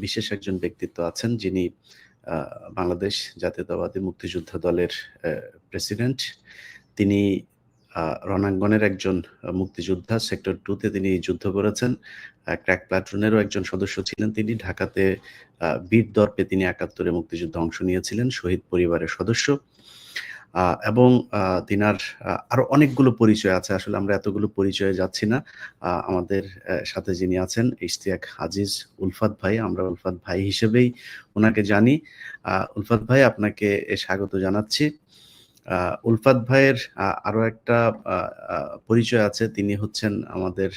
বিশেষ একজন ব্যক্তিত্ব আছেন যিনি বাংলাদেশ জাতীয়তাবাদী মুক্তিযোদ্ধা দলের প্রেসিডেন্ট। তিনি রণাঙ্গনের একজন মুক্তিযোদ্ধা। সেক্টর 2 তে তিনি যুদ্ধ করেছেন। ক্র্যাক প্লাটুনেরও একজন সদস্য ছিলেন তিনি। ঢাকাতে বীর দর্পে তিনি ৭১ এ মুক্তিযুদ্ধে অংশ নিয়েছিলেন, শহীদ পরিবারের সদস্য। এবং তিনার আরো অনেকগুলো পরিচয় আছে। আসলে আমরা এতগুলো পরিচয়ে যাচ্ছি না। আমাদের সাথে যিনি আছেন ইশতিয়াক আজিজ উলফাত ভাই। আমরা উলফাত ভাই হিসেবেই উনাকে জানি। উলফাত ভাই, আপনাকে স্বাগত জানাচ্ছি। উলফাত ভাইয়ের আরো একটা পরিচয় আছে। তিনি হচ্ছেন আমাদের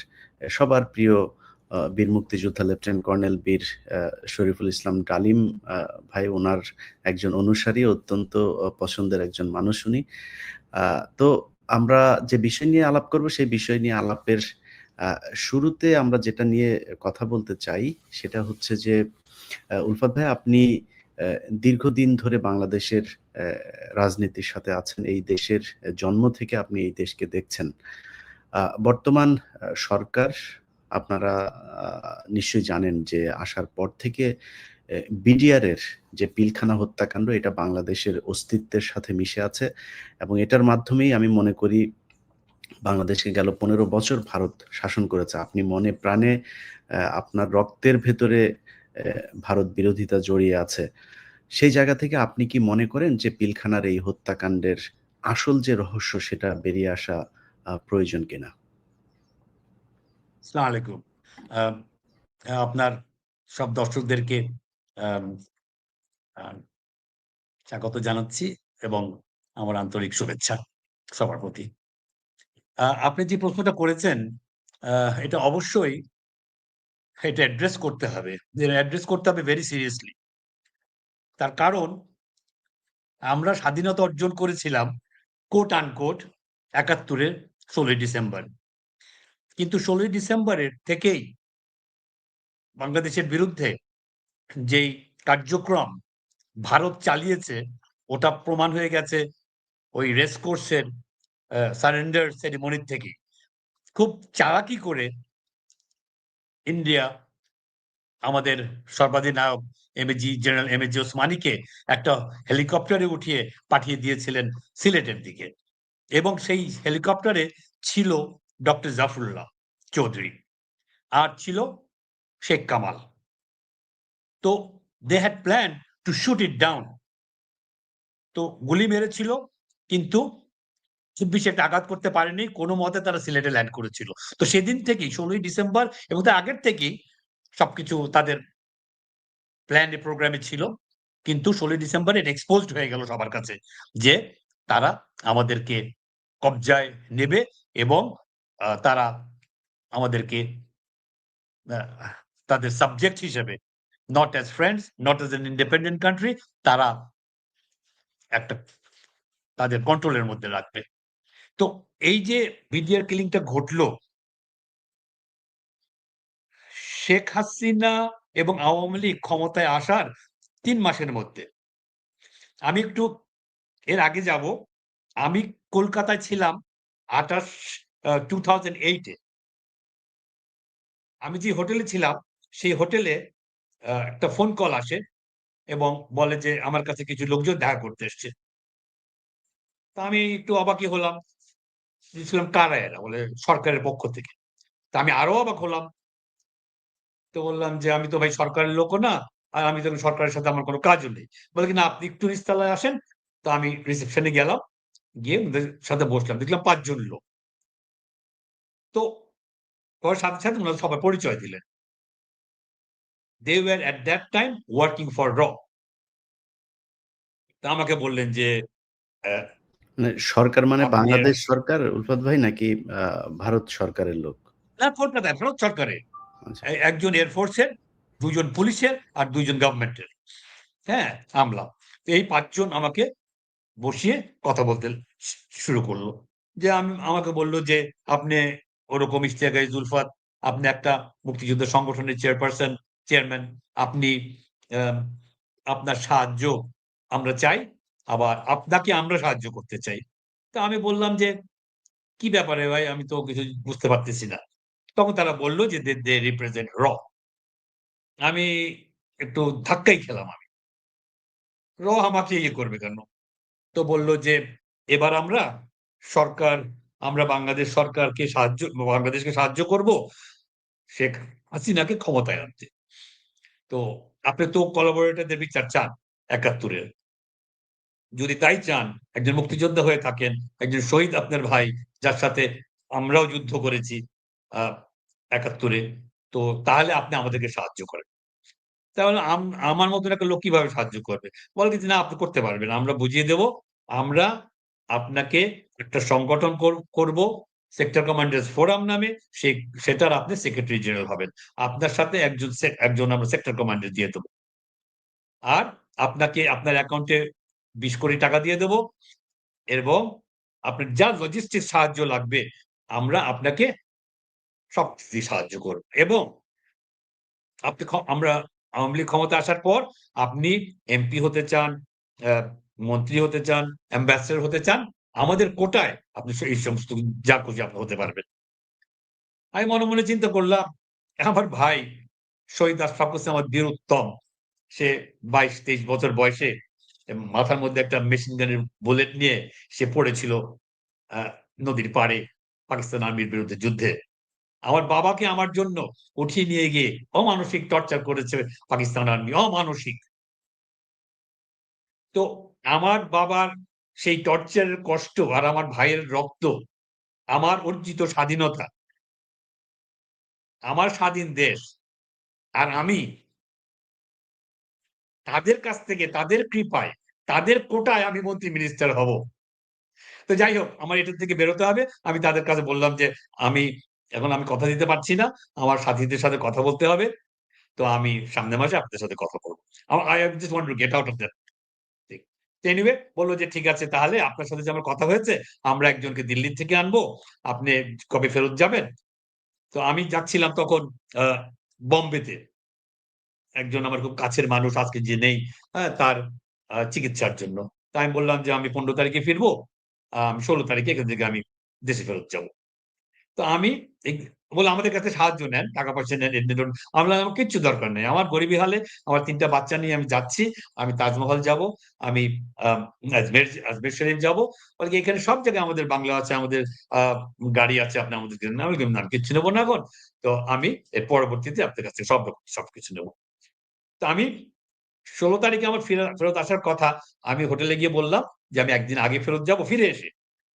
সবার প্রিয় বীর মুক্তিযোদ্ধা লেফটেন্যান্ট কর্নেল বীর শরীফুল ইসলাম ডালিম ভাই। উনার একজন অনুসারী, অত্যন্ত পছন্দের একজন মানুষ উনি। তো আমরা যে বিষয় নিয়ে আলাপ করব, সেই বিষয় নিয়ে আলাপের শুরুতে আমরা যেটা নিয়ে কথা বলতে চাই সেটা হচ্ছে যে উলফাত ভাই, আপনি দীর্ঘদিন ধরে বাংলাদেশের রাজনীতির সাথে আছেন। এই দেশের জন্ম থেকে আপনি এই দেশকে দেখছেন। বর্তমান সরকার, আপনারা নিশ্চয়ই জানেন যে আসার পর থেকে বিডিআরের যে পিলখানা হত্যাকাণ্ড, এটা বাংলাদেশের অস্তিত্বের সাথে মিশে আছে এবং এটার মাধ্যমেই আমি মনে করি বাংলাদেশকে গেল ১৫ বছর ভারত শাসন করেছে। আপনি মনে প্রাণে আপনার রক্তের ভেতরে ভারত বিরোধিতা জড়িয়ে আছে। সেই জায়গা থেকে আপনি কি মনে করেন যে পিলখানার এই হত্যাকাণ্ডের আসল যে রহস্য সেটা বেরিয়ে আসা প্রয়োজন কিনা? আসসালামু আলাইকুম। আপনার সব দর্শকদেরকে স্বাগত জানাচ্ছি এবং আমার আন্তরিক শুভেচ্ছা সবার প্রতি। আপনি যে প্রশ্নটা করেছেন, এটা অবশ্যই এটা অ্যাড্রেস করতে হবে। অ্যাড্রেস করতে হবে ভেরি সিরিয়াসলি। তার কারণ আমরা স্বাধীনতা অর্জন করেছিলাম কোট আনকোট ৭১-এর ১৬ই ডিসেম্বর। কিন্তু ১৬ই ডিসেম্বরের থেকেই বাংলাদেশের বিরুদ্ধে যেই কার্যক্রম ভারত চালিয়েছে, ওটা প্রমাণ হয়ে গেছে ওই রেসকোর্সের সারেন্ডার সেরিমনির থেকে। খুব চালাকি করে ইন্ডিয়া আমাদের সর্বাধিনায়ক জেনারেল এমএজি ওসমানীকে একটা হেলিকপ্টারে উঠিয়ে পাঠিয়ে দিয়েছিলেন সিলেটের দিকে এবং সেই হেলিকপ্টারে ছিল ডক্টর জাফরুল্লাহ চৌধুরী আর ছিল শেখ কামাল। তো they had plan to shoot it down. তো গুলি মেরেছিল কিন্তু খুব বেশি একটা আঘাত করতে পারেনি। কোনো মতে তারা সিলেটে ল্যান্ড করেছিল। তো সেদিন থেকেই ১৬ই ডিসেম্বর এবং তার আগের থেকেই সবকিছু তাদের প্ল্যান প্রোগ্রামে ছিল। কিন্তু ১৬ই ডিসেম্বর এটা এক্সপোজড হয়ে গেল সবার কাছে যে তারা আমাদেরকে কবজায় নেবে এবং তারা আমাদেরকে তাদের সাবজেক্ট হিসেবে, not as friends, not as an independent country, তারা একটা তাদের কন্ট্রোলের মধ্যে রাখবে। তো এই যে বিডিআর কিলিংটা ঘটলো, শেখ হাসিনা এবং আওয়ামী লীগ ক্ষমতায় আসার ৩ মাসের মধ্যে। আমি একটু এর আগে যাব। আমি কলকাতায় ছিলাম ২০০৮ এ। আমি যে হোটেলে ছিলাম সেই হোটেলে একটা ফোন কল আসে এবং বলে যে আমার কাছে কিছু লোকজন দেখা করতে এসছে। তা আমি একটু অবাকই হলাম। বুঝলাম কারা এরা? বলে সরকারের পক্ষ থেকে। তা আমি আরো অবাক হলাম। তো বললাম যে আমি তো ভাই সরকারের লোকও না, আর আমি তো সরকারের সাথে আমার কোনো কাজও নেই। বলে কি না, আপনি একটু নিচতলায় আসেন। তো আমি রিসেপশনে গেলাম। গিয়ে ওদের সাথে বসলাম। দেখলাম ৫ জন লোক। তো ওর সাথে, সাথে উনারা সবাই পরিচয় দিলেন। They were at that time working for RAW. তা আমাকে বললেন যে মানে সরকার মানে আপনি বাংলাদেশ সরকার উলফাত ভাই, নাকি ভারত সরকারের লোক? না, কলকাতায় ভারত সরকারের। আচ্ছা। একজন এয়ারফোর্সের, ২ জন পুলিশের আর ২ জন গভর্নমেন্টের। হ্যাঁ, আমলা। এই ৫ জন আমাকে বসিয়ে কথা বলতে শুরু করলো। যে আমাকে বলল যে, "আপনি ওরকম ইশতিয়াক জুলফাত, আপনি একটা মুক্তিযুদ্ধ সংগঠনের চেয়ারম্যান। আপনি আম আপনার সাহায্য আমরা চাই। আবার আপনাকে আমরা সাহায্য করতে চাই।" তো আমি বললাম যে, "কি ব্যাপারে ভাই? আমি তো কিছু বুঝতে পারতেছি না।" তখন তারা বলল যে, দে রিপ্রেজেন্ট র। আমি একটু ধাক্কাই খেলাম আমি। আমাকে ইয়ে করবে কেন? তো বলল যে, "এবার আমরা বাংলাদেশ সরকারকে বাংলাদেশকে সাহায্য করব শেখ হাসিনাকে ক্ষমতায় আনতে। তো আপনি তো কোলাবরেটরদের বিচার চান ৭১ এর। যদি তাই চান, একজন মুক্তিযোদ্ধা হয়ে থাকেন, একজন শহীদ আপনার ভাই, যার সাথে আমরাও যুদ্ধ করেছি আ ৭১ এ। তো তাহলে আপনি আমাদেরকে সাহায্য করেন।" তাহলে আমার মতন একটা লোক কিভাবে সাহায্য করবে? বলে যে, "না, আপনি করতে পারবেন। আমরা বুঝিয়ে দেব। আমরা আপনাকে একটা সংগঠন করব, সেক্টর কমান্ডার্স ফোরাম নামে। সে সেটার আপনি সেক্রেটারি জেনারেল হবেন। আপনার সাথে একজন আমরা সেক্টর কমান্ডার দিয়ে দেব। আর আপনাকে আপনার অ্যাকাউন্টে ২০ কোটি টাকা দিয়ে দেব এবং আপনার যা লজিস্টিক সাহায্য লাগবে, আমরা আপনাকে সবকিছু দিয়ে সাহায্য করব। এবং আমরা আওয়ামী লীগ ক্ষমতায় আসার পর আপনি এমপি হতে চান, অ্যা মন্ত্রী হতে চান, অ্যাম্বাসেডর হতে চান, আমাদের কোটায় আপনি এই সমস্ত যা খুশি আপনি হতে পারবেন।" আমি মনে, মনে চিন্তা করলাম, আমার ভাই শহীদ আশরাফ হোসেন আমার বীরুত্তম। সে ২২-২৩ বছর বয়সে মাথার মধ্যে একটা মেশিন গানের বুলেট নিয়ে সে পড়েছিল আ নদীর পাড়ে পাকিস্তান আর্মির বিরুদ্ধে যুদ্ধে। আমার বাবাকে আমার জন্য উঠিয়ে নিয়ে গিয়ে অমানসিক টর্চার করেছে পাকিস্তান আর্মি, অমানসিক। তো আমার বাবার সেই টর্চারের কষ্ট আর আমার ভাইয়ের রক্ত, আমার অর্জিত স্বাধীনতা, আমার স্বাধীন দেশ। আর আমি তাদের কাছ থেকে, তাদের কৃপায়, তাদের কোটায় আমি মন্ত্রী মিনিস্টার হব। তো যাই হোক, আমার এটার থেকে বেরোতে হবে। আমি তাদের কাছে বললাম যে, "আমি এখন কথা দিতে পারছি না। আমার সাথীদের সাথে কথা বলতে হবে। তো আমি সামনের মাসে আপনাদের সাথে কথা বলব। I just want to get out of that thing." তো এনিওয়ে বলল যে, "ঠিক আছে, তাহলে আপনার সাথে যে আমার কথা হয়েছে, আমরা একজনকে দিল্লি থেকে আনবো। আপনি কবে ফেরত যাবেন?" তো আমি যাচ্ছিলাম তখন আ বম্বেতে। একজন আমার খুব কাছের মানুষ আজকে যে নেই, হ্যাঁ? তার চিকিৎসার জন্য। তো আমি বললাম যে, "আমি ১৫ তারিখে ফিরবো। ১৬ তারিখে এখান থেকে আমি দেশে ফেরত যাবো।" তো আমি এই বলল, "আমাদের কাছে সাহায্য নেন, টাকা-পয়সা নেন, এমনি ধরুন।" আমি বললাম, "আমার কিচ্ছু দরকার নেই। আমার গরিবি হালে আমার ৩ টা বাচ্চা নিয়ে আমি যাচ্ছি। আমি তাজমহল যাবো, আমি আ আজমের শরীফ যাবো। বলে কি, "এখানে সব জায়গায় আমাদের বাংলো আছে, আমাদের আ গাড়ি আছে, আপনি আমাদেরকে নেন।" আমি বললাম, "না, আমি কিচ্ছু নেব না এখন। তো আমি এর পরবর্তীতে আপনার কাছ থেকে সবকিছু নেব।" তো আমি ১৬ তারিখে আমার ফেরত আসার কথা। আমি হোটেলে গিয়ে বললাম যে, "আমি ১ দিন আগে ফেরত যাবো।" ফিরে এসে।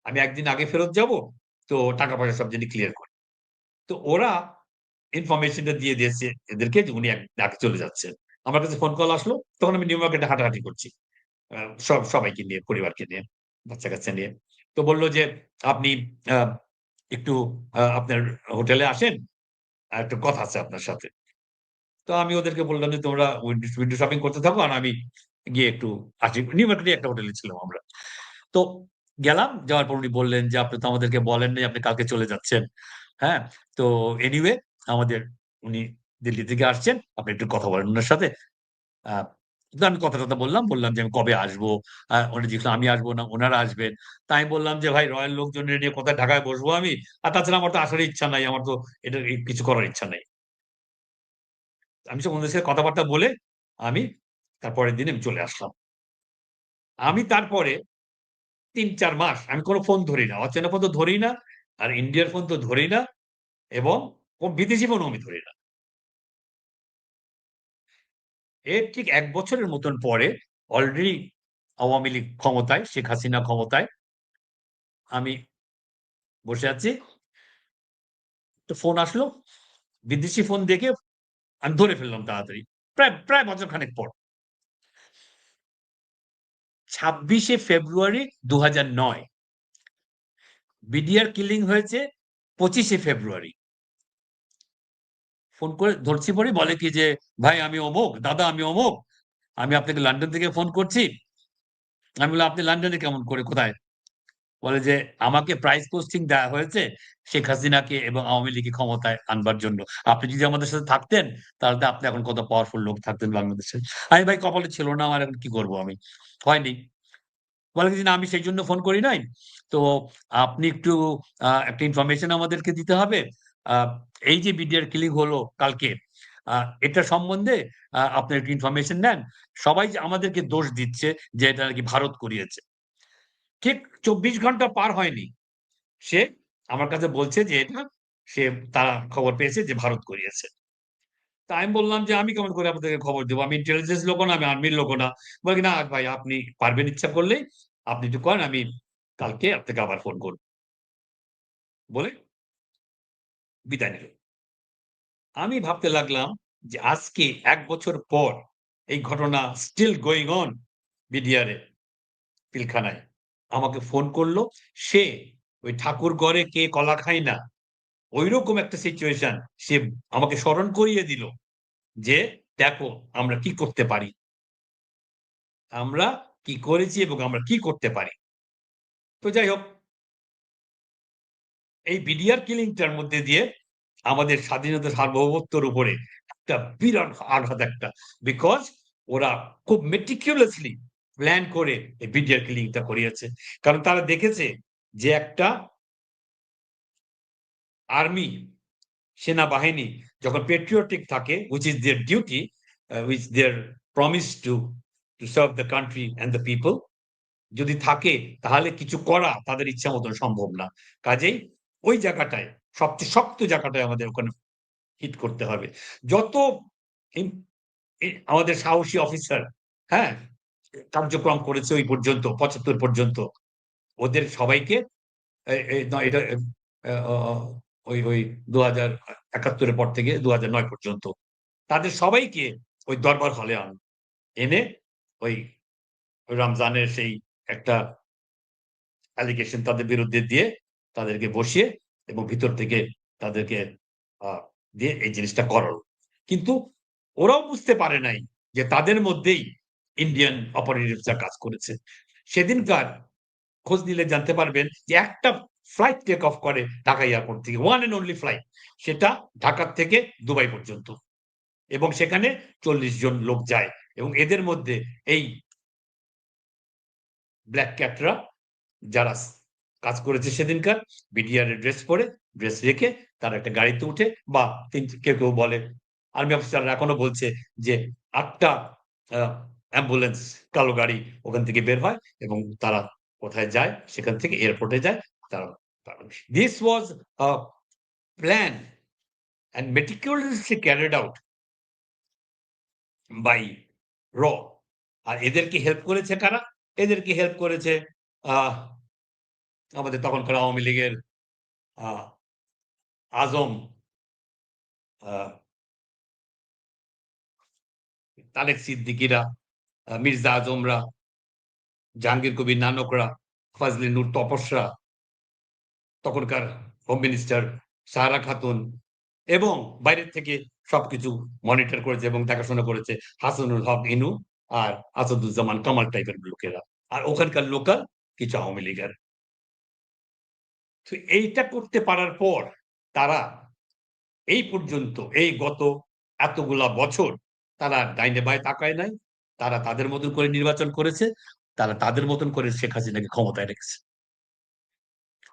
"আমি ১ দিন আগে ফেরত যাবো। তো টাকা-পয়সা সব যিনি ক্লিয়ার করে।" তো ওরা ইনফরমেশনটা দিয়ে দিয়েছে এদেরকে যে উনি একদিন আগে চলে যাচ্ছেন। আমার কাছে ফোন কল আসলো। তখন আমি নিউ মার্কেটে হাঁটাহাঁটি করছি। আ সবাইকে নিয়ে, পরিবারকে নিয়ে, বাচ্চা-কাচ্চা নিয়ে। তো বলল যে, "আপনি আ একটু আপনার হোটেলে আসেন। একটু কথা আছে আপনার সাথে।" তো আমি ওদেরকে বললাম যে, "তোমরা উইন্ডো শপিং করতে থাকো আর আমি গিয়ে একটু আসি।" নিউ মার্কেটে একটা হোটেলে ছিলাম আমরা। তো গেলাম। যাওয়ার পর উনি বললেন যে, "আপনি তো আমাদেরকে বলেন নাই আপনি কালকে চলে যাচ্ছেন।" হ্যাঁ? তো এনিওয়ে আমাদের উনি দিল্লি থেকে আসছেন। আপনি একটু কথা বলেন উনার সাথে। আ তো আমি কথা-টথা বললাম যে, "আমি কবে আসবো?" উনি জিজ্ঞেস "আমি আসবো না, উনারা আসবেন।" তা আমি বললাম যে, "ভাই রয়াল লোকজনের নিয়ে কোথায় ঢাকায় বসবো আমি? আর তাছাড়া আমার তো আসার ইচ্ছা নাই। আমার তো এটা কিছু করার ইচ্ছা নাই।" আমি সব ওনাদের সাথে কথাবার্তা বলে আমি তার পরের দিন আমি চলে আসলাম। আমি তারপরে ৩-৪ মাস আমি কোন ফোন ধরি না। অচেনা ফোন তো ধরিই না। আর ইন্ডিয়ার ফোন তো ধরিই না এবং বিদেশি ফোনও আমি ধরি না। এর ঠিক ১ বছরের মতন পরে অলরেডি আওয়ামী লীগ ক্ষমতায়, শেখ হাসিনা ক্ষমতায়। আমি বসে আছি। তো ফোন আসলো। বিদেশি ফোন দেখে আমি ধরে ফেললাম তাড়াতাড়ি। প্রায় বছর খানেক পর। ২৬শে ফেব্রুয়ারি ২০০৯। বিডিআর কিলিং হয়েছে ২৫শে ফেব্রুয়ারি। ফোন করে ধরছি পরেই বলে কি যে, "ভাই আমি অমুক, দাদা আমি অমুক। আমি আপনাকে লন্ডন থেকে ফোন করছি।" আমি বললাম, "আপনি লন্ডনে কেমন করে? কোথায়?" বলে যে, "আমাকে প্রাইস পোস্টিং দেয়া হয়েছে শেখ হাসিনাকে এবং আওয়ামী লীগকে ক্ষমতায় আনবার জন্য। আপনি যদি আমাদের সাথে থাকতেন, তাহলে তো আপনি এখন কত পাওয়ারফুল লোক থাকতেন বাংলাদেশে।" আমি ভাই কপালে ছিল না আমার এখন কি করব আমি? হয়নি। বলে যে, "না আমি সেইজন্য ফোন করি নাই। তো আপনি একটু একটা ইনফরমেশন আমাদেরকে দিতে হবে। আ এই যে বিডিআর কিলিং হলো কালকে, এটা সম্বন্ধে আপনার একটু ইনফরমেশন নেন। সবাই যে আমাদেরকে দোষ দিচ্ছে যে এটা নাকি ভারত করিয়েছে। ঠিক ২৪ ঘন্টা পার হয়নি। সে আমার কাছে বলছে যে এটা সে তারা খবর পেয়েছে যে ভারত করিয়েছে। তা আমি বললাম যে, "আমি কেমন করে আপনাদেরকে খবর দেব? আমি ইন্টেলিজেন্স লোকও না, আমি আর্মির লোকও না।" বলে কি, "না ভাই আপনি পারবেন ইচ্ছা করলেই আপনি একটু করেন, আমি কালকে আপনাকে আবার ফোন করব।" বলে বিদায় নিল। আমি ভাবতে লাগলাম যে আজকে ১ বছর পর এই ঘটনা স্টিল গোইং অন বিডিআর পিলখানায়। আমাকে ফোন করল। সে ওই ঠাকুরঘরে কে কলা খায় না, ঐরকম একটা সিচুয়েশন সে আমাকে স্মরণ করিয়ে দিল যে, "দেখো আমরা কি করতে পারি। আমরা কি করেছি এবং আমরা কি করতে পারি।" তো যাই হোক, এই বিডিআর কিলিংটার মধ্যে দিয়ে আমাদের স্বাধীনতা সার্বভৌমত্বের উপরে একটা বিরাট আঘাত একটা। বিকজ ওরা খুব meticulously প্ল্যান করে এই বিডিআর কিলিংটা করিয়েছে। কারণ তারা দেখেছে যে একটা আর্মি, সেনাবাহিনী যখন patriotic থাকে, which is their duty, which their promise to serve the country and the people, যদি থাকে তাহলে কিছু করা তাদের ইচ্ছা মতন সম্ভব না। কাজেই ওই জায়গাটায় সবচেয়ে শক্ত জায়গাটায় আমাদের ওখানে হিট করতে হবে। যত ইম আমাদের সাহসী অফিসার, হ্যাঁ? কার্যক্রম করেছে ওই পর্যন্ত ৭৫ পর্যন্ত। ওদের সবাইকে এ এ না এটা অ অ ওই ২০৭১ এর পর থেকে ২০০৯ পর্যন্ত। তাদের সবাইকে ওই দরবার হলে এনে ওই রমজানের সেই একটা অ্যালিগেশন তাদের বিরুদ্ধে দিয়ে তাদেরকে বসিয়ে এবং ভিতর থেকে তাদেরকে আ দিয়ে এই জিনিসটা করালো। কিন্তু ওরাও বুঝতে পারে নাই যে তাদের মধ্যেই ইন্ডিয়ান অপারেটিভসরা কাজ করেছে। সেদিনকার খোঁজ নিলে জানতে পারবেন যে একটা ফ্লাইট টেক অফ করে ঢাকা এয়ারপোর্ট থেকে। One and only flight. সেটা ঢাকা থেকে দুবাই পর্যন্ত। এবং সেখানে ৪০ জন লোক যায় এবং এদের মধ্যে এই ব্লাক ক্যাটরা যারা কাজ করেছে সেদিনকার বিডিআর এর ড্রেস পরে, ড্রেস রেখে তারা একটা গাড়িতে উঠে বা কেউ বলে আর্মি অফিসাররা এখনো বলছে যে ৮ টা আ অ্যাম্বুলেন্স কালো গাড়ি ওখান থেকে বের হয় এবং তারা কোথায় যায়? সেখান থেকে এয়ারপোর্টে যায়। তারা this was a plan and meticulously carried out by র। আর এদেরকে হেল্প করেছে কারা? এদেরকে হেল্প করেছে আহ আমাদের তখনকার আওয়ামী লীগের আ আজম, আ তারেক সিদ্দিকীরা, মির্জা আজমরা, জাহাঙ্গীর কবির নানকরা, ফজলে নূর তপসরা, তখনকার হোম মিনিস্টার সাহারা খাতুন এবং বাইরের থেকে সবকিছু মনিটর করেছে এবং দেখাশোনা করেছে হাসানুল হক ইনু আর আসাদুজ্জামান কামাল টাইপের লোকেরা। আর ওখানকার লোকাল কিছু আওয়ামী লীগের। তো এইটা করতে পারার পর তারা এই পর্যন্ত এই গত এতগুলা বছর তারা ডাইনে বাঁয়ে তাকায় নাই। তারা তাদের মতন করে নির্বাচন করেছে। তারা তাদের মতন করে শেখ হাসিনাকে ক্ষমতায় রেখেছে।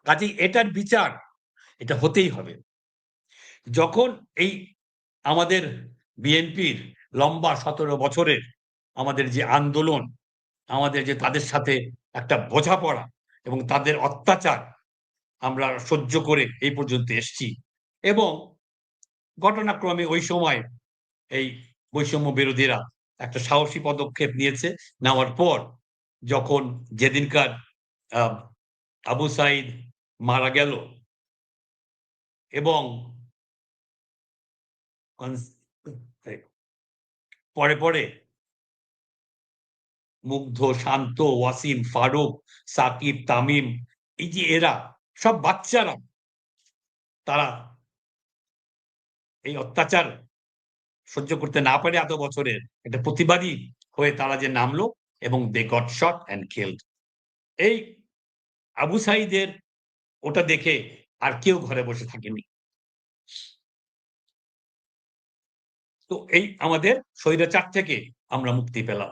কাজেই এটার বিচার এটা হতেই হবে। যখন এই আমাদের বিএনপির লম্বা ১৭ বছরের আমাদের যে আন্দোলন, আমাদের যে তাদের সাথে একটা বোঝাপড়া এবং তাদের অত্যাচার আমরা সহ্য করে এই পর্যন্ত এসছি এবং ঘটনাক্রমে ওই সময় এই বৈষম্য বিরোধীরা একটা সাহসী পদক্ষেপ নিয়েছে। নেওয়ার পর যখন যেদিনকার আ আবু সাইদ মারা গেল এবং কনস পরে মুগ্ধ, শান্ত, ওয়াসিম, ফারুক, সাকিব, তামিম এই যে এরা সব বাচ্চারা তারা এই অত্যাচার সহ্য করতে না পারে এত বছরের একটা প্রতিবাদী হয়ে তারা যে নামলো এবং they got shot and killed. এই আবু সাঈদের ওটা দেখে আর কেউ ঘরে বসে থাকেনি। তো এই আমাদের স্বৈরাচার থেকে আমরা মুক্তি পেলাম।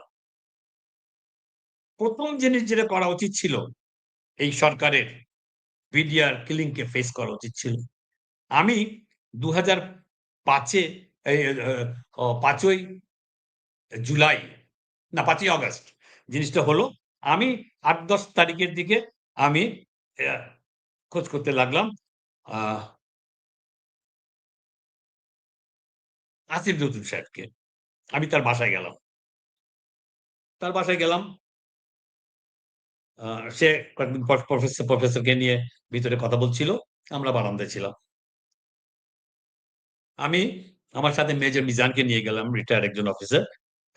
১ম জিনিস যেটা করা উচিত ছিল এই সরকারের বিডিআর কিলিং কে ফেস করা উচিত ছিল। আমি ২০০৫ এ এই 5ই জুলাই না 5ই অগস্ট জিনিসটা হলো। আমি 8-10 তারিখের দিকে আমি খোঁজ করতে লাগলাম আসিফ নজরুল সাহেবকে। আমি তার বাসায় গেলাম। তার বাসায় গেলাম। সে কয়েকদিন পর প্রফেসরকে নিয়ে ভিতরে কথা বলছিল। আমরা বারান্দায় ছিলাম। আমি আমার সাথে মেজর মিজানকে নিয়ে গেলাম, রিটায়ার্ড একজন officer.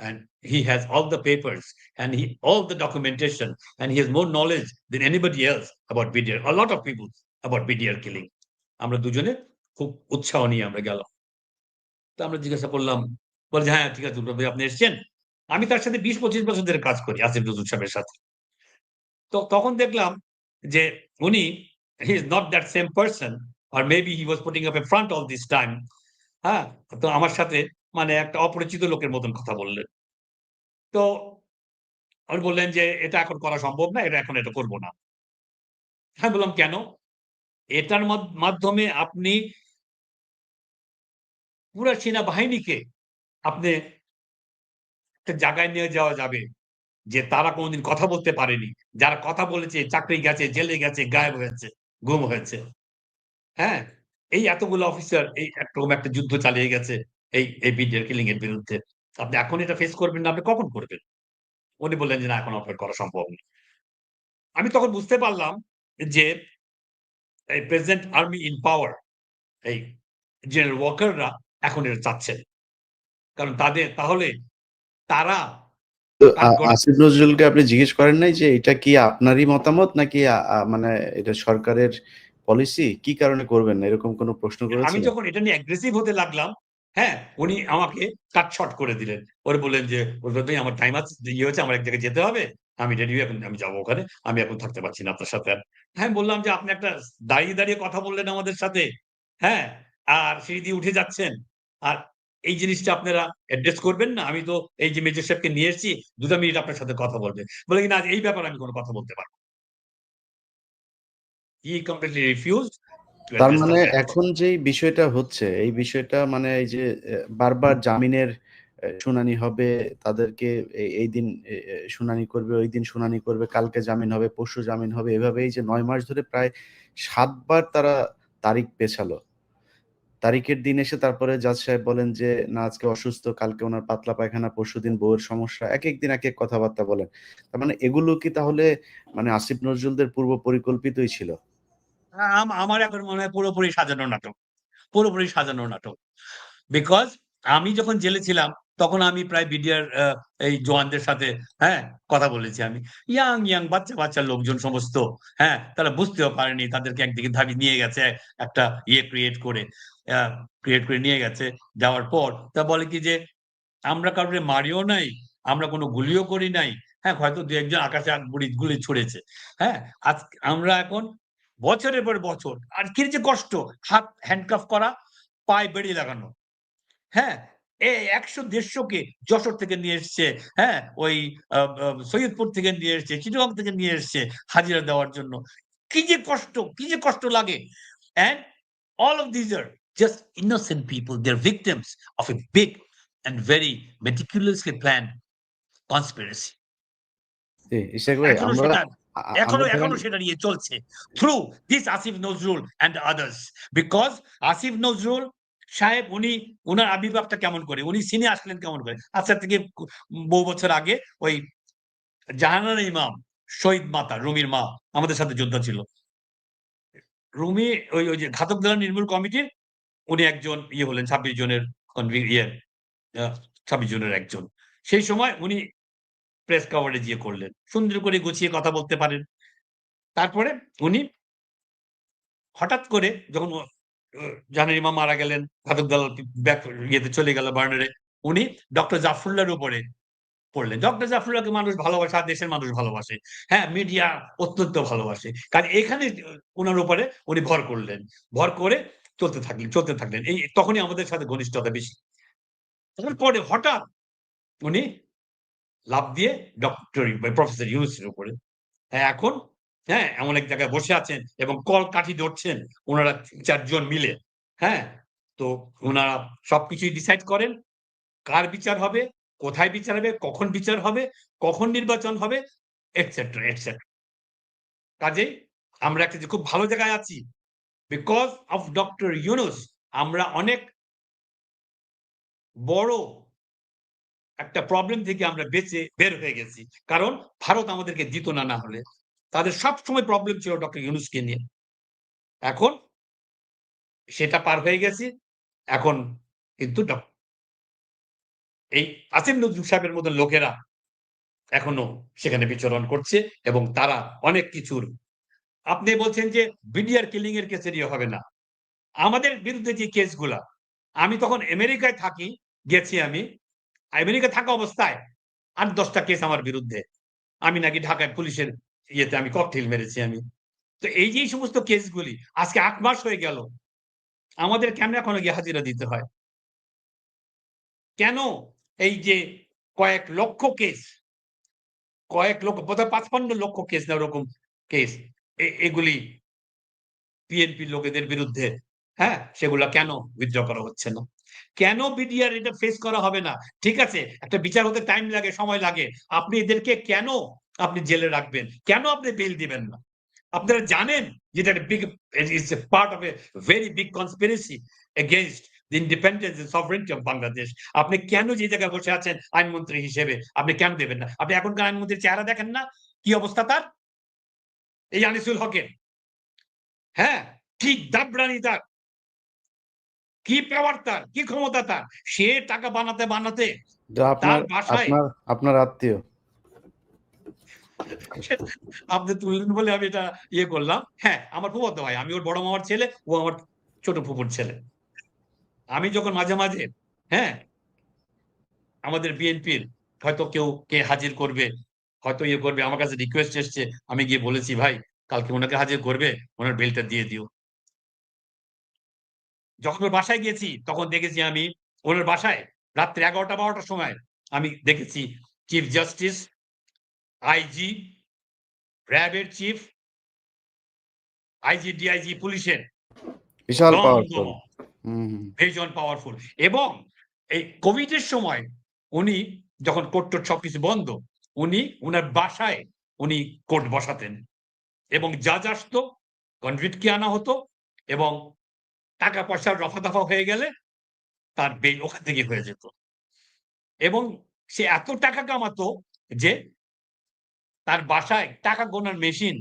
And he has all the papers and all the documentation, and he has more knowledge than anybody else about BDR. A lot of people about BDR killing. আমরা দুজনে খুব উৎসাহ নিয়ে আমরা গেলাম। তো আমরা জিজ্ঞাসা করলাম, বলে যে, "হ্যাঁ, ঠিক আছে দুলাল ভাই আপনি এসছেন?" আমি তার সাথে ২০-২৫ বছর ধরে কাজ করি আসিফ নজরুল সাহেবের সাথে। তো তখন দেখলাম যে উনি he is not that same person, or maybe he was putting up a front all this time. হ্যাঁ? তো আমার সাথে মানে একটা অপরিচিত লোকের মতন কথা বললেন। তো উনি বললেন যে, "এটা এখন করা সম্ভব না। এখন এটা করব না।" আমি বললাম, "কেন?" "এটার মাধ্যমে আপনি পুরা সেনাবাহিনীকে আপনি একটা জায়গায় নিয়ে যাওয়া যাবে যে তারা কোনদিন কথা বলতে পারেনি। যারা কথা বলেছে চাকরি গেছে, জেলে গেছে, গায়েব হয়েছে, গুম হয়েছে। হ্যাঁ? এই এতগুলো অফিসার এই এরকম একটা যুদ্ধ চালিয়ে গেছে এই বিডিআর কিলিং এর বিরুদ্ধে। আপনি এখন এটা ফেস করবেন না, আপনি কখন করবেন?" উনি বললেন যে, "না এখন আপনার করা সম্ভব না।" আমি তখন বুঝতে পারলাম যে এই প্রেজেন্ট আর্মি ইন পাওয়ার এই জেনারেল ওয়াকাররা এখন এটা চাচ্ছেন। কারণ তাহলে তারা তো তার আসিফ নজরুলকে আপনি জিজ্ঞেস করেন নাই যে এটা কি আপনারই মতামত নাকি মানে এটা সরকারের পলিসি? কি কারণে করবেন না? এরকম কোনো প্রশ্ন আমি করেছিলেন? যখন এটা নিয়ে অ্যাগ্রেসিভ হতে লাগলাম, হ্যাঁ? উনি আমাকে কাট শর্ট করে দিলেন। ওরে বললেন যে, "ওস্তাদ ভাই আমার টাইম আছে, ইয়ে হয়েছে আমার এক জায়গায় যেতে হবে। আমি রেডি হয়ে এখন আমি যাবো ওখানে। আমি এখন থাকতে পারছি না আপনার সাথে আর।" হ্যাঁ, বললাম যে, "আপনি একটা দাঁড়িয়ে কথা বললেন আমাদের সাথে, হ্যাঁ? আর সিঁড়ি দিয়ে উঠে যাচ্ছেন। আর এই জিনিসটা আপনারা অ্যাড্রেস করবেন না? আমি তো এই যে মেজর সাহেবকে নিয়ে এসেছি, ২ টা মিনিট আপনার সাথে কথা বলবে।" বলে কি, "না, এই ব্যাপারে আমি কোন কথা বলতে পারব না।" He completely refused to তার address the মানে fact. এখন যেই বিষয়টা হচ্ছে, এই বিষয়টা মানে এই যে বারবার জামিনের শুনানি হবে, তাদেরকে এইদিন শুনানি করবে, ঐদিন শুনানি করবে, কালকে জামিন হবে, পরশু জামিন হবে। এভাবেই যে ৯ মাস ধরে প্রায় ৭ বার তারা তারিখ পেছালো। তারিখের দিন এসে তারপরে জাজ সাহেব বলেন যে, "না আজকে অসুস্থ, কালকে উনার পাতলা পায়খানা, পরশুদিন বউয়ের সমস্যা।" একেক দিন একেক কথাবার্তা বলেন। তার মানে এগুলো কি তাহলে মানে আসিফ নজরুলদের পূর্ব পরিকল্পিতই ছিল? আমার এখন মনে হয় পুরোপুরি সাজানো নাটক। পুরোপুরি সাজানো নাটক। বিকজ আমি যখন জেলে ছিলাম, তখন আমি প্রায় বিডিআর এই জওয়ানদের সাথে, হ্যাঁ? কথা বলেছি আমি। ইয়াং বাচ্চা লোকজন সমস্ত, হ্যাঁ? তারা বুঝতেও পারেনি। তাদেরকে একদিকে নিয়ে গেছে একটা ইয়ে আ ক্রিয়েট করে নিয়ে গেছে। যাওয়ার পর তা বলে কি যে, "আমরা কাউরে মারিও নাই, আমরা কোন গুলিও করি নাই। হ্যাঁ? হয়তো ২-১ জন আকাশে গুলি ছুড়েছে। হ্যাঁ? আমরা এখন বছরের পর বছর আর কি যে কষ্ট! হাত হ্যান্ডকাফ করা, পায়ে বেড়ি লাগানো। হ্যাঁ? ১০০-১৫০ কে যশোর থেকে নিয়ে এসছে, হ্যাঁ? ওই আ আ সৈয়দপুর থেকে নিয়ে এসছে, চিটাগং থেকে নিয়ে এসছে হাজিরা দেওয়ার জন্য। কি যে কষ্ট লাগে! And all of these are just innocent people. They're victims of a big and very meticulously planned conspiracy. জি, ইশাক ভাই এখনো আমরা সেটা আ আ আমরা ধরেন এখনো সেটা নিয়ে চলছে। Through this Asif Nazrul and others. Because Asif Nazrul সাহেব উনার আবির্ভাবটা কেমন করে? উনি সিনে আসলেন কেমন করে? আজকে থেকে বহু বছর আগে ওই জাহানারা ইমাম, শহীদ মাতা, রুমির মা আমাদের সাথে যোদ্ধা ছিল। রুমি ওই যে ঘাতক দেওয়ার নির্মূল কমিটির উনি একজন হলেন ২৬ জনের আ ২৬ জনের একজন। সেই সময় উনি প্রেস কভারেজ করলেন। সুন্দর করে গুছিয়ে কথা বলতে পারেন। তারপরে উনি হঠাৎ করে যখন ও জাহানারা ইমাম মারা গেলেন, ঘাতক দালাল চলে গেল বার্নারে। উনি ডক্টর জাফরুল্লাহর উপরে পড়লেন। ডক্টর জাফরুল্লাহকে মানুষ ভালোবাসে, আর দেশের মানুষ ভালোবাসে। হ্যাঁ, মিডিয়া অত্যন্ত ভালোবাসে। কারণ এখানে উনার উপরে উনি ভর করলেন। ভর করে চলতে থাকলেন। তখনই আমাদের সাথে ঘনিষ্ঠতা বেশি। তারপরে হঠাৎ উনি লাফ দিয়ে প্রফেসর ইউনূসের উপরে। হ্যাঁ, এখন হ্যাঁ, এমন এক জায়গায় বসে আছেন এবং কলকাঠি ধরছেন উনারা ৩-৪ জন মিলে। হ্যাঁ? তো ওনারা সবকিছুই ডিসাইড করেন, কার বিচার হবে, কোথায় বিচার হবে, কখন বিচার হবে, কখন নির্বাচন হবে, এটসেট্রা, এটসেট্রা। কাজেই আমরা একটা যে খুব ভালো জায়গায় আছি। বিকজ অফ ডক্টর ইউনূস আমরা অনেক বড় একটা প্রবলেম থেকে আমরা বের হয়ে গেছি। কারণ ভারত আমাদেরকে দিত না, না হলে। তাদের সবসময় প্রবলেম ছিল ডক্টর ইউনূসকে নিয়ে। এখন সেটা পার হয়ে গেছি। এখন কিন্তু এই আসিফ নজরুল সাহেবের মতো লোকেরা এখনো সেখানে বিচরণ করছে এবং তারা অনেক কিছুর আপনি বলছেন যে বিডিআর কিলিং এর কেসের ইয়ে হবে না। আমাদের বিরুদ্ধে যে কেসগুলা, আমি তখন আমেরিকায় থাকি, গেছি আমি। আমেরিকা থাকা অবস্থায় ৮-১০টা কেস আমার বিরুদ্ধে। আমি নাকি ঢাকায় পুলিশের ইয়েতে আমি ককটেল মেরেছি আমি। তো এই যে এই সমস্ত কেসগুলি আজকে ৮ মাস হয়ে গেল। আমাদের কেন এখনো গিয়ে হাজিরা দিতে হয়? কেন এই যে কয়েক লক্ষ কেস, কয়েক লক্ষ বোধহয় ৫৫ লক্ষ কেস না ওরকম কেস এগুলি বিএনপির লোকেদের বিরুদ্ধে, হ্যাঁ? সেগুলা কেন উইথড্র করা হচ্ছে না? কেন বিডিআর এটা ফেস করা হবে না? ঠিক আছে, একটা বিচার হতে টাইম লাগে, সময় লাগে। আপনি এদেরকে কেন আপনি জেলে রাখবেন? কেন আপনি বেইল দিবেন না? আপনারা জানেন যে এটা big it's a part of a very big conspiracy against the independence and sovereignty of Bangladesh. আপনি কেন যে জায়গায় বসে আছেন আইনমন্ত্রী হিসেবে আপনি কেন দেবেন না? আপনি এখনকার আইনমন্ত্রীর চেহারা দেখেন না? কি অবস্থা তার? এই আনিসুল হকের। হ্যাঁ, কি দাবরানি তার, কি পাওয়ার তার, কি ক্ষমতা তার। সে টাকা বানাতে বানাতে তার বাসায় আপনার আত্মীয় আপনি তুললেন বলে আমি এটা ইয়ে করলাম। হ্যাঁ, আমার ফুফাতো ভাই। আমি ওর বড় মামার ছেলে, ও আমার ছোট ফুফুর ছেলে। আমি যখন মাঝে, মাঝে হ্যাঁ, আমাদের বিএনপির হয়তো কেউ কে হাজির করবে, হয়তো ইয়ে করবে, আমার কাছে রিকোয়েস্ট এসছে। আমি গিয়ে বলেছি, "ভাই, কালকে উনাকে হাজির করবে, উনার বেলটা দিয়ে দিও।" যখন ওর বাসায় গেছি তখন দেখেছি আমি ওনার বাসায় রাত্রে ১১টা-১২টার সময় আমি দেখেছি চিফ জাস্টিস, আইজি, র‍্যাবের চিফ, আইজি, ডিআইজি পুলিশের বিশাল পাওয়ারফুল। দমদম ভীষণ পাওয়ারফুল। এবং এই কোভিড এর সময় উনি যখন কোর্ট-টোট সবকিছু বন্ধ, উনি উনার বাসায় উনি কোর্ট বসাতেন এবং জাজ আসতো, কনভিক্টকে আনা হতো এবং টাকা পয়সার রফা-দফা হয়ে গেলে তার বেইল ওখান থেকে হয়ে যেত। এবং সে এত টাকা কামাতো যে তার বাসায় টাকা গোনার মেশিন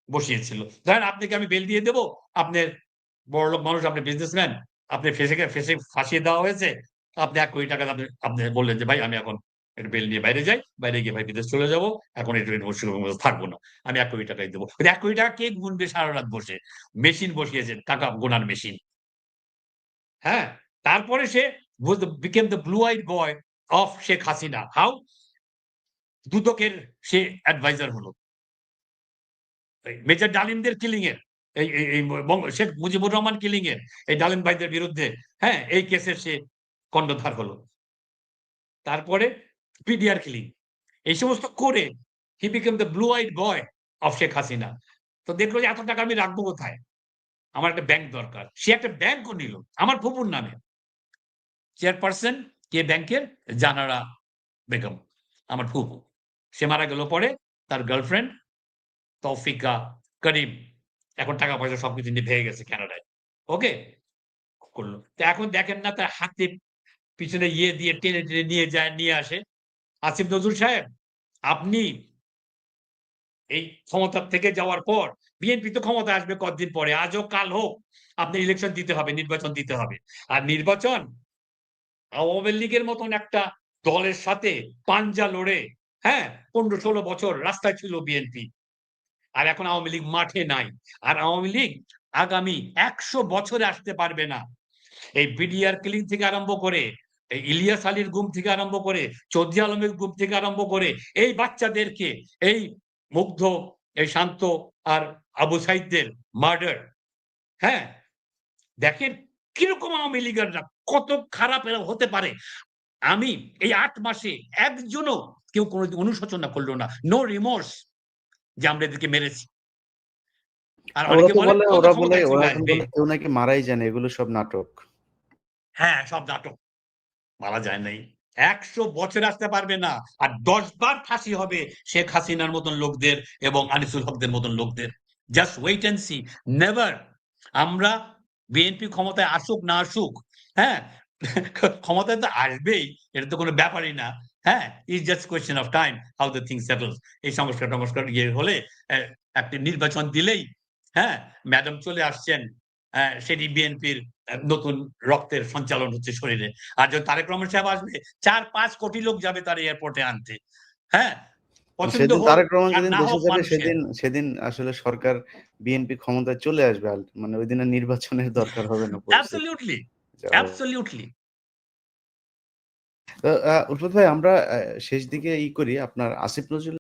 বসিয়েছিল। ধরেন আপনাকে আমি বেল দিয়ে দেব, আপনার বড়লোক মানুষ, আপনি বিজনেসম্যান, আপনি ফেঁসে ফাঁসিয়ে দেওয়া হয়েছে। আপনি ৳১,০০,০০,০০০ আপনি আপনি বললেন যে, "ভাই আমি এখন একটু বেল নিয়ে বাইরে যাই। বাইরে গিয়ে ভাই বিদেশ চলে যাব। এখন একটু থাকবো না। আমি ৳১,০০,০০,০০০ দেব।" ওই ৳১,০০,০০০ কে গুনবে সারারাত বসে? মেশিন বসিয়েছেন, টাকা গোনার মেশিন। হ্যাঁ? তারপরে সে became the blue eyed boy of Sheikh Hasina. How? দুদকের সে অ্যাডভাইজার হলো। মেজর ডালিমদের কিলিং এর এই এই এই শেখ মুজিবুর রহমান কিলিং এর এই ডালিম ভাইদের বিরুদ্ধে, হ্যাঁ, এই কেসের সে কর্ণধার হলো। তারপরে পিডিআর কিলিং। এই সমস্ত করে he became the blue I'd boy of Sheikh Hasina. তো দেখলো যে এত টাকা আমি রাখবো কোথায়? আমার একটা ব্যাংক দরকার। সে একটা ব্যাংকও নিল আমার ফুফুর নামে। চেয়ারপারসন কে ব্যাংকের? জানারা বেগম, আমার ফুফু। সে মারা গেল পরে তার গার্লফ্রেন্ড তৌফিকা করিম এখন টাকা পয়সা সবকিছু নিয়ে ভেগে গেছে কানাডায়। ওকে? করল। তো এখন দেখেন না তার হাতে পিছনে ইয়ে দিয়ে টেনে, টেনে নিয়ে যায়, নিয়ে আসে। আসিফ নজরুল সাহেব, আপনি এই ক্ষমতার থেকে যাওয়ার পর বিএনপি তো ক্ষমতায় আসবে কতদিন পরে। আজ হোক কাল হোক আপনার ইলেকশন দিতে হবে, নির্বাচন দিতে হবে। আর নির্বাচন আওয়ামী লীগের মতন একটা দলের সাথে পাঞ্জা লড়ে, হ্যাঁ, ১৫-১৬ বছর রাস্তায় ছিল বিএনপি। আর এখন আওয়ামী লীগ মাঠে নাই। আর আওয়ামী লীগ আগামী ১০০ বছরে আসতে পারবে না। এই বিডিআর কিলিং থেকে আরম্ভ করে, এই ইলিয়াস আলীর গুম থেকে আরম্ভ করে, চৌধুরী আলমের গুম থেকে আরম্ভ করে, এই বাচ্চাদেরকে, এই মুগ্ধ, এই শান্ত আর আবু সাইদদের মার্ডার, হ্যাঁ? দেখেন কিরকম আওয়ামী লীগাররা কত খারাপ এরা হতে পারে। আমি এই ৮ মাসে একজনও কেউ কোনদিন অনুশোচনা করল না। নো রিমোর্স যে আমরা এদেরকে মেরেছি। আর ওরা অনেকে তো বলে বলে ও তো ওরা বলে ক্ষমতায় ওরা চলে এখন আসবে। বলে কেউ নাকি মারাই যায় না, এগুলো সব নাটক। হ্যাঁ, সব নাটক। মারা যায় নাই। ১০০ বছর আসতে পারবে না। আর ১০ বার ফাঁসি হবে শেখ হাসিনার মতন লোকদের এবং আনিসুল হকদের মতন লোকদের। Just wait and see. Never. আমরা বিএনপি ক্ষমতায় আসুক না আসুক, হ্যাঁ? ক্ষমতায় তো আসবেই। এটা তো কোনো ব্যাপারই না। হ্যাঁ? It's just question of time how the things settles. এই সংস্কার-টংস্কার হলে একটি নির্বাচন দিলেই, হ্যাঁ? ম্যাডাম চলে আসছেন। সেটি বিএনপির নতুন রক্তের সঞ্চালন হচ্ছে শরীরে। আর যখন তারেক রহমান সাহেব আসবে ৪-৫ কোটি লোক যাবে তার এয়ারপোর্টে আনতে। হ্যাঁ? পছন্দ সেদিন হোক তারেক রহমান আর যেদিন না দেশে হোক যাবে মানুষের। সেদিন সেদিন আসলে সরকার বিএনপি ক্ষমতায় চলে আসবে। মানে ওই দিন আর নির্বাচনের দরকার হবে না পরিস্থিতি। অ্যাবসোলিউটলি, যা হবে। অ্যাবসোলিউটলি। তো উলফত ভাই আমরা শেষ দিকে করি আপনার আসিফ নজরুল